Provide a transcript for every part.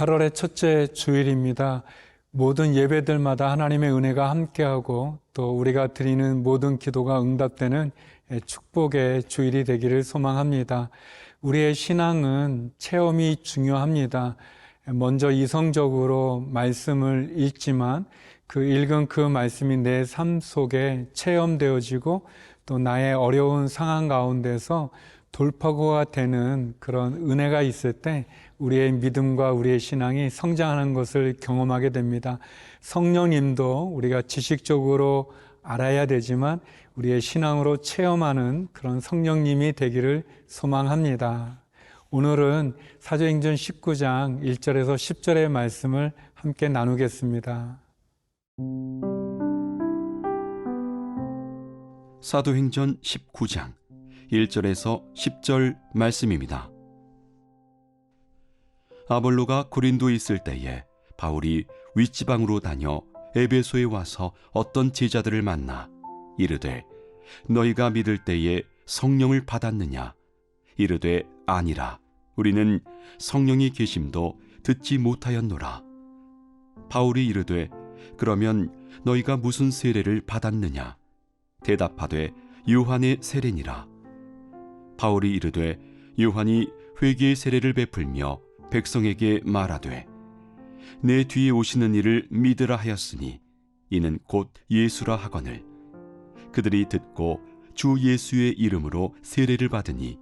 8월의 첫째 주일입니다. 모든 예배들마다 하나님의 은혜가 함께하고 또 우리가 드리는 모든 기도가 응답되는 축복의 주일이 되기를 소망합니다. 우리의 신앙은 체험이 중요합니다. 먼저 이성적으로 말씀을 읽지만 그 읽은 그 말씀이 내 삶 속에 체험되어지고 또 나의 어려운 상황 가운데서 돌파구가 되는 그런 은혜가 있을 때 우리의 믿음과 우리의 신앙이 성장하는 것을 경험하게 됩니다. 성령님도 우리가 지식적으로 알아야 되지만 우리의 신앙으로 체험하는 그런 성령님이 되기를 소망합니다. 오늘은 사도행전 19장 1절에서 10절의 말씀을 함께 나누겠습니다. 사도행전 19장 1절에서 10절 말씀입니다. 아볼로가 고린도에 있을 때에 바울이 윗지방으로 다녀 에베소에 와서 어떤 제자들을 만나 이르되 너희가 믿을 때에 성령을 받았느냐? 이르되 아니라 우리는 성령이 계심도 듣지 못하였노라. 바울이 이르되 그러면 너희가 무슨 세례를 받았느냐? 대답하되 요한의 세례니라. 바울이 이르되 요한이 회개의 세례를 베풀며 백성에게 말하되 내 뒤에 오시는 이를 믿으라 하였으니 이는 곧 예수라 하거늘 그들이 듣고 주 예수의 이름으로 세례를 받으니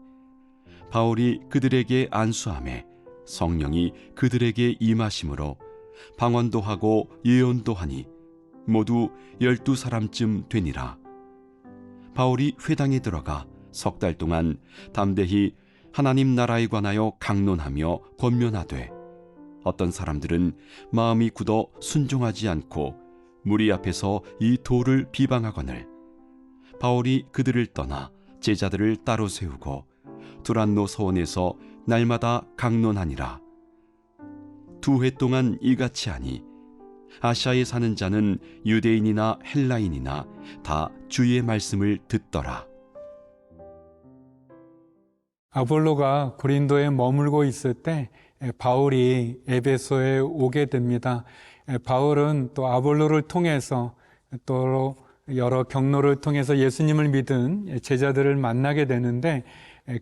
바울이 그들에게 안수하매 성령이 그들에게 임하심으로 방언도 하고 예언도 하니 모두 12사람쯤 되니라. 바울이 회당에 들어가 석 달 동안 담대히 하나님 나라에 관하여 강론하며 권면하되 어떤 사람들은 마음이 굳어 순종하지 않고 무리 앞에서 이 도를 비방하거늘 바울이 그들을 떠나 제자들을 따로 세우고 두란노 서원에서 날마다 강론하니라. 2해 동안 이같이 하니 아시아에 사는 자는 유대인이나 헬라인이나 다 주의 말씀을 듣더라. 아볼로가 고린도에 머물고 있을 때 바울이 에베소에 오게 됩니다. 바울은 또 아볼로를 통해서 또 여러 경로를 통해서 예수님을 믿은 제자들을 만나게 되는데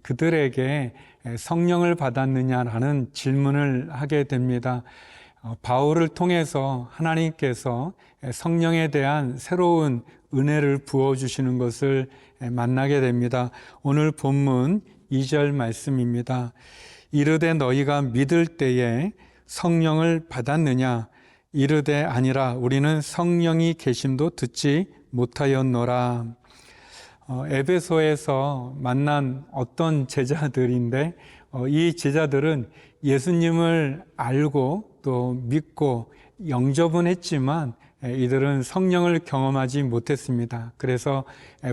그들에게 성령을 받았느냐라는 질문을 하게 됩니다. 바울을 통해서 하나님께서 성령에 대한 새로운 은혜를 부어주시는 것을 만나게 됩니다. 오늘 본문 2절 말씀입니다. 이르되 너희가 믿을 때에 성령을 받았느냐? 이르되 아니라 우리는 성령이 계심도 듣지 못하였노라. 에베소에서 만난 어떤 제자들인데 이 제자들은 예수님을 알고 또 믿고 영접은 했지만 이들은 성령을 경험하지 못했습니다. 그래서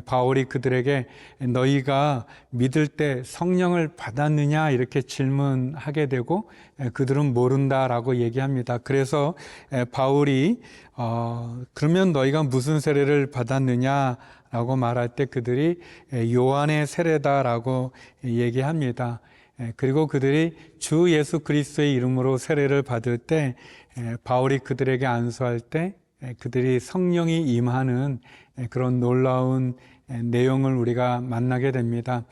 바울이 그들에게 너희가 믿을 때 성령을 받았느냐 이렇게 질문하게 되고 그들은 모른다라고 얘기합니다. 그래서 바울이 그러면 너희가 무슨 세례를 받았느냐라고 말할 때 그들이 요한의 세례다라고 얘기합니다. 그리고 그들이 주 예수 그리스도의 이름으로 세례를 받을 때 바울이 그들에게 안수할 때 그들이 성령이 임하는 그런 놀라운 내용을 우리가 만나게 됩니다.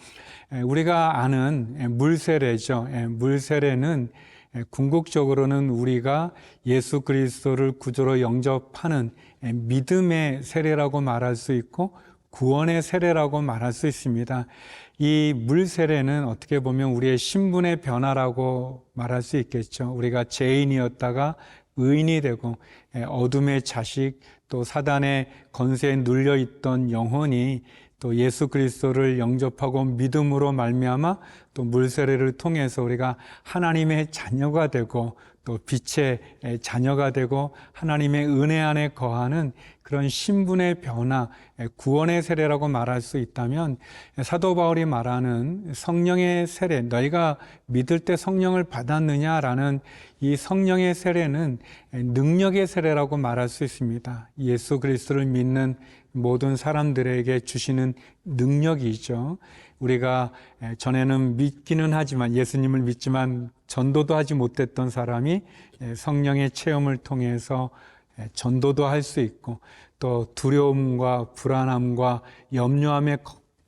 우리가 아는 물세례죠. 물세례는 궁극적으로는 우리가 예수 그리스도를 구주로 영접하는 믿음의 세례라고 말할 수 있고 구원의 세례라고 말할 수 있습니다. 이 물세례는 어떻게 보면 우리의 신분의 변화라고 말할 수 있겠죠. 우리가 죄인이었다가 의인이 되고 어둠의 자식 또 사단의 건세에 눌려있던 영혼이 또 예수 그리스도를 영접하고 믿음으로 말미암아 또 물세례를 통해서 우리가 하나님의 자녀가 되고 또 빛의 자녀가 되고 하나님의 은혜 안에 거하는 그런 신분의 변화, 구원의 세례라고 말할 수 있다면 사도 바울이 말하는 성령의 세례, 너희가 믿을 때 성령을 받았느냐라는 이 성령의 세례는 능력의 세례라고 말할 수 있습니다. 예수 그리스도를 믿는 모든 사람들에게 주시는 능력이 있죠. 우리가 전에는 믿기는 하지만, 예수님을 믿지만 전도도 하지 못했던 사람이 성령의 체험을 통해서 전도도 할 수 있고, 또 두려움과 불안함과 염려함에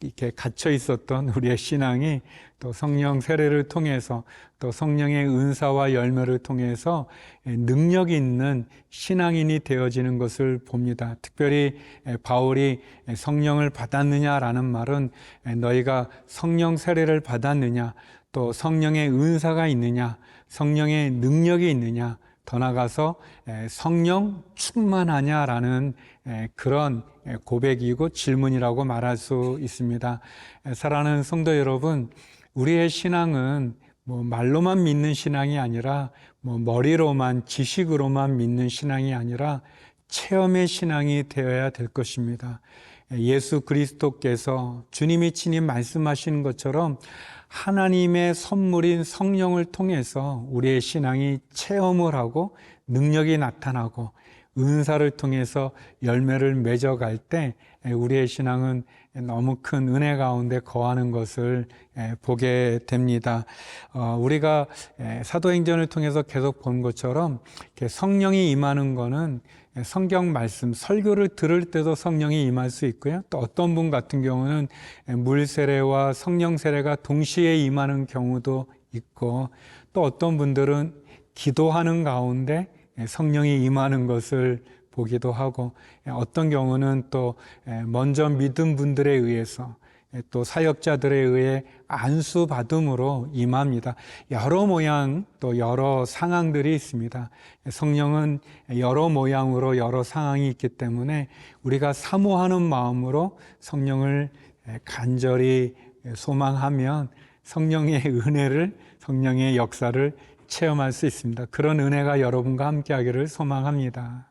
이렇게 갇혀 있었던 우리의 신앙이 또 성령 세례를 통해서, 또 성령의 은사와 열매를 통해서 능력 있는 신앙인이 되어지는 것을 봅니다. 특별히 바울이 성령을 받았느냐라는 말은, 너희가 성령 세례를 받았느냐, 또 성령의 은사가 있느냐, 성령의 능력이 있느냐, 더 나아가서 성령 충만하냐라는 그런 고백이고 질문이라고 말할 수 있습니다. 사랑하는 성도 여러분, 우리의 신앙은 말로만 믿는 신앙이 아니라, 머리로만, 지식으로만 믿는 신앙이 아니라 체험의 신앙이 되어야 될 것입니다. 예수 그리스도께서 주님이 친히 말씀하시는 것처럼 하나님의 선물인 성령을 통해서 우리의 신앙이 체험을 하고 능력이 나타나고 은사를 통해서 열매를 맺어갈 때 우리의 신앙은 너무 큰 은혜 가운데 거하는 것을 보게 됩니다. 우리가 사도행전을 통해서 계속 본 것처럼 성령이 임하는 것은 성경 말씀, 설교를 들을 때도 성령이 임할 수 있고요. 또 어떤 분 같은 경우는 물 세례와 성령 세례가 동시에 임하는 경우도 있고, 또 어떤 분들은 기도하는 가운데 성령이 임하는 것을 보기도 하고, 어떤 경우는 또 먼저 믿은 분들에 의해서, 또 사역자들에 의해 안수받음으로 임합니다. 여러 모양, 또 여러 상황들이 있습니다. 성령은 여러 모양으로 여러 상황이 있기 때문에 우리가 사모하는 마음으로 성령을 간절히 소망하면 성령의 은혜를, 성령의 역사를 체험할 수 있습니다. 그런 은혜가 여러분과 함께하기를 소망합니다.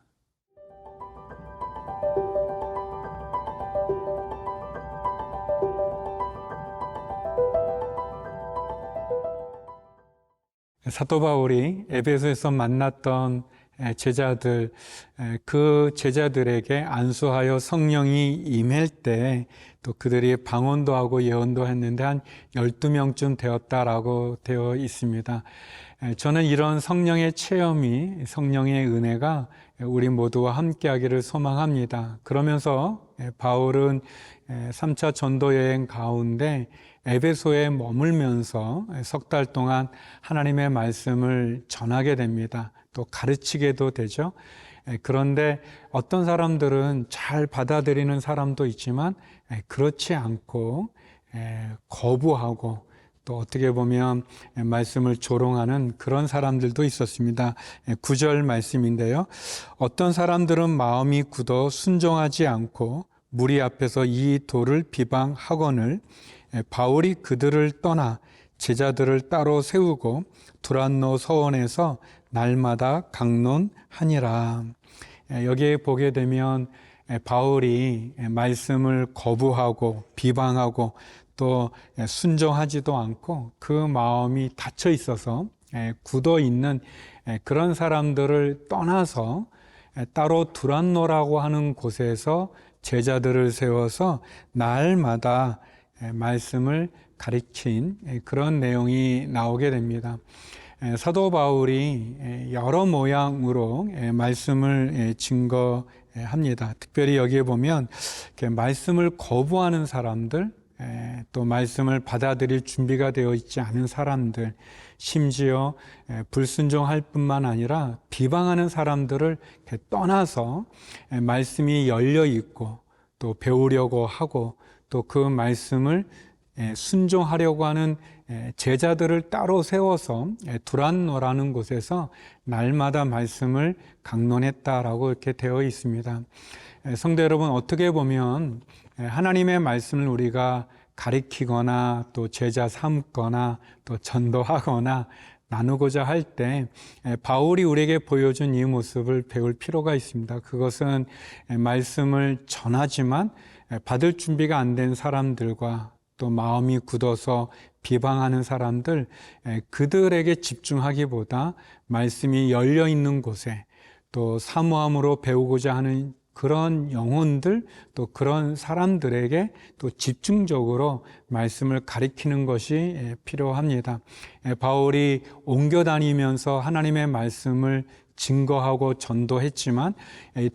사도 바울이 에베소에서 만났던 제자들, 그 제자들에게 안수하여 성령이 임할 때 또 그들이 방언도 하고 예언도 했는데 한 12명쯤 되었다라고 되어 있습니다. 저는 이런 성령의 체험이, 성령의 은혜가 우리 모두와 함께하기를 소망합니다. 그러면서 바울은 3차 전도 여행 가운데 에베소에 머물면서 석 달 동안 하나님의 말씀을 전하게 됩니다. 또 가르치게도 되죠. 그런데 어떤 사람들은 잘 받아들이는 사람도 있지만 그렇지 않고 거부하고, 또 어떻게 보면 말씀을 조롱하는 그런 사람들도 있었습니다. 9절 말씀인데요. 어떤 사람들은 마음이 굳어 순종하지 않고 무리 앞에서 이 도를 비방하거늘 바울이 그들을 떠나 제자들을 따로 세우고 두란노 서원에서 날마다 강론하니라. 여기에 보게 되면 바울이 말씀을 거부하고 비방하고 또 순종하지도 않고 그 마음이 닫혀 있어서 굳어 있는 그런 사람들을 떠나서 따로 두란노라고 하는 곳에서 제자들을 세워서 날마다 말씀을 가르친 그런 내용이 나오게 됩니다. 사도 바울이 여러 모양으로 말씀을 증거합니다. 특별히 여기에 보면 말씀을 거부하는 사람들, 또 말씀을 받아들일 준비가 되어 있지 않은 사람들, 심지어 불순종할 뿐만 아니라 비방하는 사람들을 떠나서 말씀이 열려 있고 또 배우려고 하고 또 그 말씀을 순종하려고 하는 제자들을 따로 세워서 두란노라는 곳에서 날마다 말씀을 강론했다라고 이렇게 되어 있습니다. 성도 여러분, 어떻게 보면 하나님의 말씀을 우리가 가르치거나 또 제자 삼거나 또 전도하거나 나누고자 할 때 바울이 우리에게 보여준 이 모습을 배울 필요가 있습니다. 그것은 말씀을 전하지만 받을 준비가 안 된 사람들과 또 마음이 굳어서 비방하는 사람들, 그들에게 집중하기보다 말씀이 열려 있는 곳에 또 사모함으로 배우고자 하는 그런 영혼들 또 그런 사람들에게 또 집중적으로 말씀을 가리키는 것이 필요합니다. 바울이 옮겨 다니면서 하나님의 말씀을 증거하고 전도했지만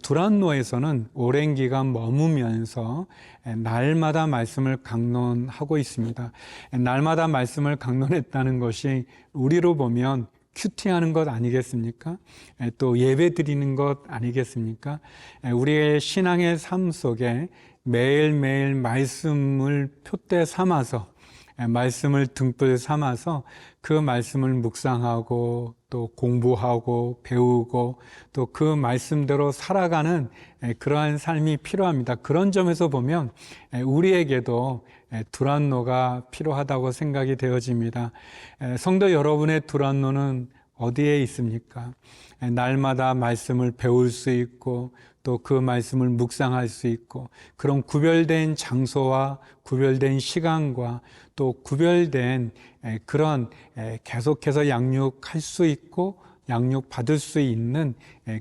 두란노에서는 오랜 기간 머무면서 날마다 말씀을 강론하고 있습니다. 날마다 말씀을 강론했다는 것이 우리로 보면 큐티하는 것 아니겠습니까? 또 예배 드리는 것 아니겠습니까? 우리의 신앙의 삶 속에 매일매일 말씀을 표대 삼아서 말씀을 등불 삼아서 그 말씀을 묵상하고 또 공부하고 배우고 또 그 말씀대로 살아가는 그러한 삶이 필요합니다. 그런 점에서 보면 우리에게도 두란노가 필요하다고 생각이 되어집니다. 성도 여러분의 두란노는 어디에 있습니까? 날마다 말씀을 배울 수 있고 또 그 말씀을 묵상할 수 있고 그런 구별된 장소와 구별된 시간과 또 구별된 그런 계속해서 양육할 수 있고 양육받을 수 있는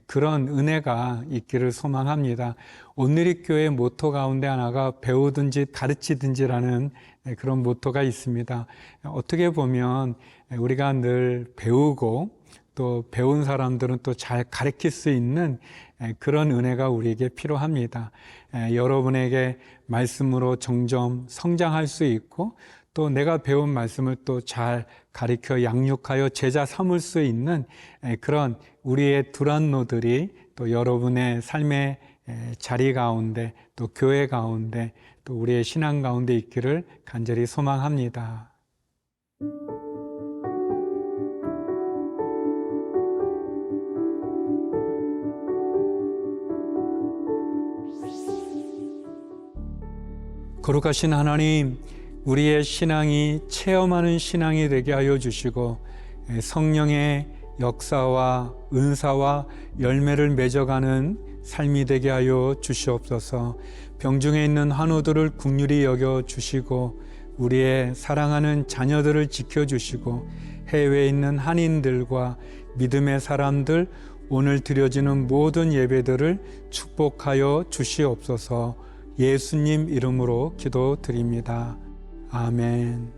그런 은혜가 있기를 소망합니다. 온누리교회 모토 가운데 하나가 배우든지 가르치든지라는 그런 모토가 있습니다. 어떻게 보면 우리가 늘 배우고 또 배운 사람들은 또 잘 가르칠 수 있는 그런 은혜가 우리에게 필요합니다. 여러분에게 말씀으로 점점 성장할 수 있고 또 내가 배운 말씀을 또 잘 가르쳐 양육하여 제자 삼을 수 있는 그런 우리의 두란노들이 또 여러분의 삶의 자리 가운데 또 교회 가운데 또 우리의 신앙 가운데 있기를 간절히 소망합니다. 거룩하신 하나님, 우리의 신앙이 체험하는 신앙이 되게 하여 주시고 성령의 역사와 은사와 열매를 맺어가는 삶이 되게 하여 주시옵소서. 병중에 있는 환우들을 긍휼히 여겨 주시고 우리의 사랑하는 자녀들을 지켜주시고 해외에 있는 한인들과 믿음의 사람들 오늘 드려지는 모든 예배들을 축복하여 주시옵소서. 예수님 이름으로 기도드립니다. 아멘.